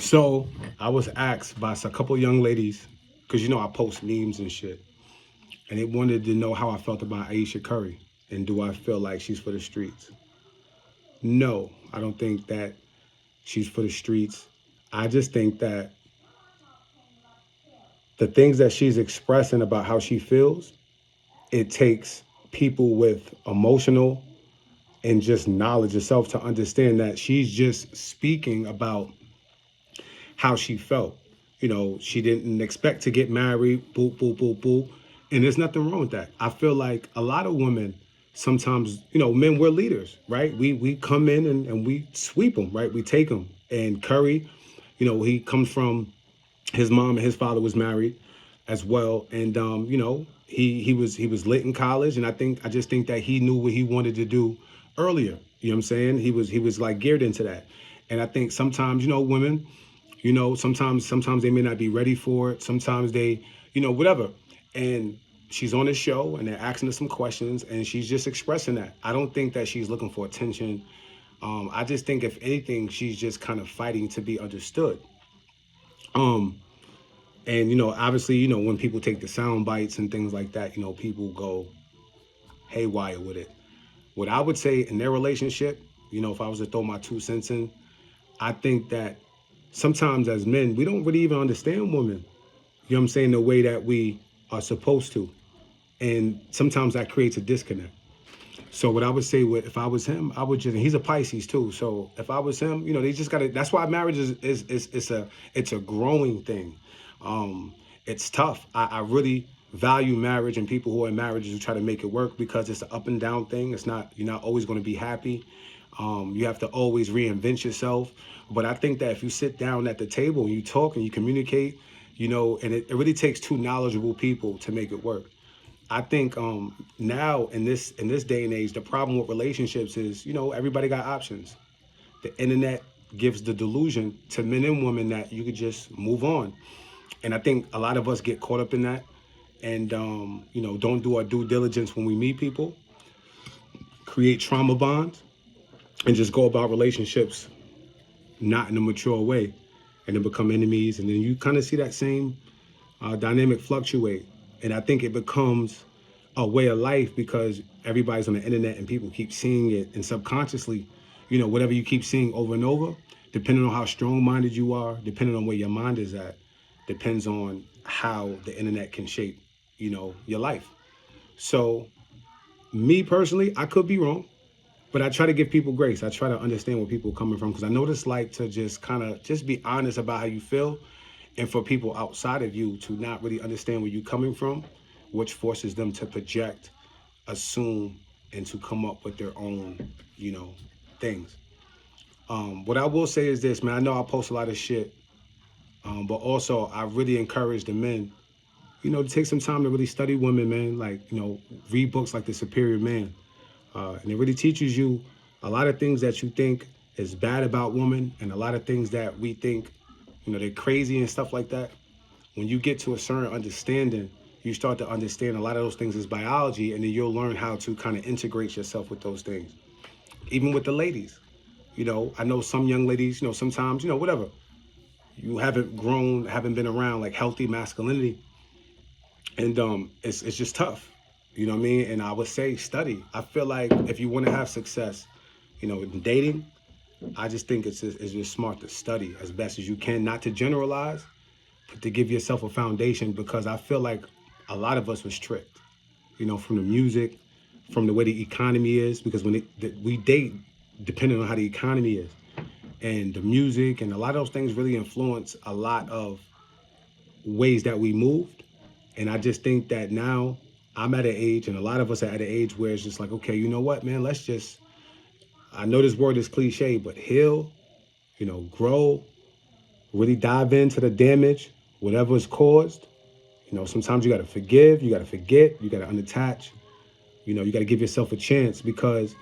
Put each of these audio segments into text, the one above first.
So I was asked by a couple young ladies, because I post memes and shit, and they wanted to know how I felt about Ayesha Curry and do I feel like she's for the streets. No, I don't think that she's for the streets. I just think that the things that she's expressing about how she feels, it takes people with emotional and just knowledge of self to understand that she's just speaking about how she felt. She didn't expect to get married, boop, boop, boop, boop. And there's nothing wrong with that. I feel like a lot of women sometimes, men, we're leaders, right? We come in and we sweep them, right? We take them. And Curry, he comes from his mom and his father was married as well. And he was lit in college. And I just think that he knew what he wanted to do earlier. You know what I'm saying? He was like geared into that. And I think sometimes, women, sometimes they may not be ready for it. Sometimes they, whatever. And she's on the show and they're asking her some questions and she's just expressing that. I don't think that she's looking for attention. I just think if anything, she's just kind of fighting to be understood. Um, and obviously, when people take the sound bites and things like that, people go haywire with it. What I would say in their relationship, if I was to throw my 2 cents in, I think that sometimes as men, we don't really even understand women, you know what I'm saying, the way that we are supposed to. And sometimes that creates a disconnect. So what I would say with if I was him, I would just, and he's a Pisces too. So if I was him, they just gotta, that's why marriage is it's a growing thing. It's tough. I really value marriage and people who are in marriages who try to make it work because it's an up and down thing. It's not, you're not always going to be happy. You have to always reinvent yourself. But I think that if you sit down at the table and you talk and you communicate, and it really takes two knowledgeable people to make it work. I think now in this day and age, the problem with relationships is, everybody got options. The internet gives the delusion to men and women that you could just move on. And I think a lot of us get caught up in that and, don't do our due diligence when we meet people, create trauma bonds, and just go about relationships not in a mature way and then become enemies. And then you kind of see that same dynamic fluctuate. And I think it becomes a way of life because everybody's on the internet and people keep seeing it. And subconsciously, whatever you keep seeing over and over, depending on how strong minded you are, depending on where your mind is at, depends on how the internet can shape, your life. So, me personally, I could be wrong, but I try to give people grace. I try to understand where people are coming from because I know it's like to just kind of just be honest about how you feel and for people outside of you to not really understand where you're coming from, which forces them to project, assume, and to come up with their own, things. What I will say is this, man. I know I post a lot of shit, but also I really encourage the men, to take some time to really study women, man. Like, read books like The Superior Man, and it really teaches you a lot of things that you think is bad about women, and a lot of things that we think, they're crazy and stuff like that. When you get to a certain understanding, you start to understand a lot of those things is biology, and then you'll learn how to kind of integrate yourself with those things. Even with the ladies, I know some young ladies, sometimes, whatever, you haven't grown, haven't been around like healthy masculinity, and it's just tough. You know what I mean? And I would say study. I feel like if you want to have success, in dating, I just think it's just smart to study as best as you can, not to generalize, but to give yourself a foundation because I feel like a lot of us was tricked, from the music, from the way the economy is, because we date depending on how the economy is. And the music and a lot of those things really influence a lot of ways that we moved. And I just think that now I'm at an age, and a lot of us are at an age where it's just like, okay, you know what, man, let's just, I know this word is cliche, but heal, grow, really dive into the damage, whatever is caused. Sometimes you got to forgive, you got to forget, you got to unattach, you got to give yourself a chance because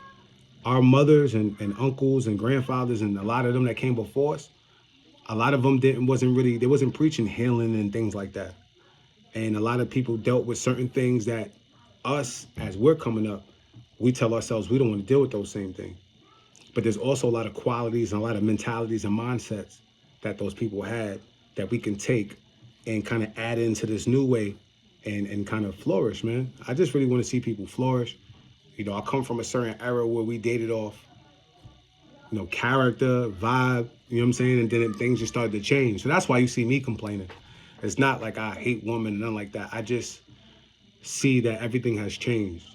our mothers and uncles and grandfathers and a lot of them that came before us, a lot of them they wasn't preaching healing and things like that. And a lot of people dealt with certain things that us, as we're coming up, we tell ourselves we don't want to deal with those same things. But there's also a lot of qualities and a lot of mentalities and mindsets that those people had that we can take and kind of add into this new way and kind of flourish, man. I just really want to see people flourish. You know, I come from a certain era where we dated off, you know, character, vibe, you know what I'm saying? And then things just started to change. So that's why you see me complaining. It's not like I hate women, nothing like that. I just see that everything has changed,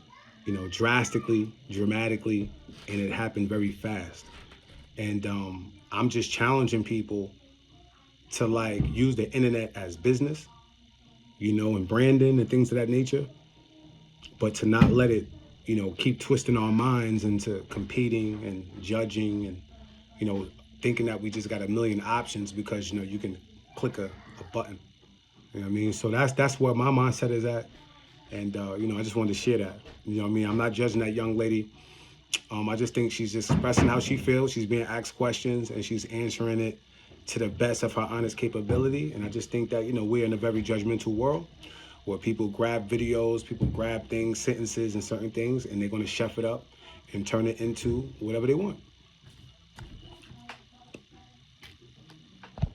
you know, drastically, dramatically, and it happened very fast. And I'm just challenging people to like use the internet as business, you know, and branding and things of that nature, but to not let it, you know, keep twisting our minds into competing and judging and, you know, thinking that we just got a million options because, you know, you can click a button. You know what I mean? So that's where my mindset is at. And, you know, I just wanted to share that. You know what I mean? I'm not judging that young lady. I just think she's just expressing how she feels. She's being asked questions and she's answering it to the best of her honest capability. And I just think that, you know, we're in a very judgmental world where people grab videos, people grab things, sentences and certain things, and they're going to chef it up and turn it into whatever they want.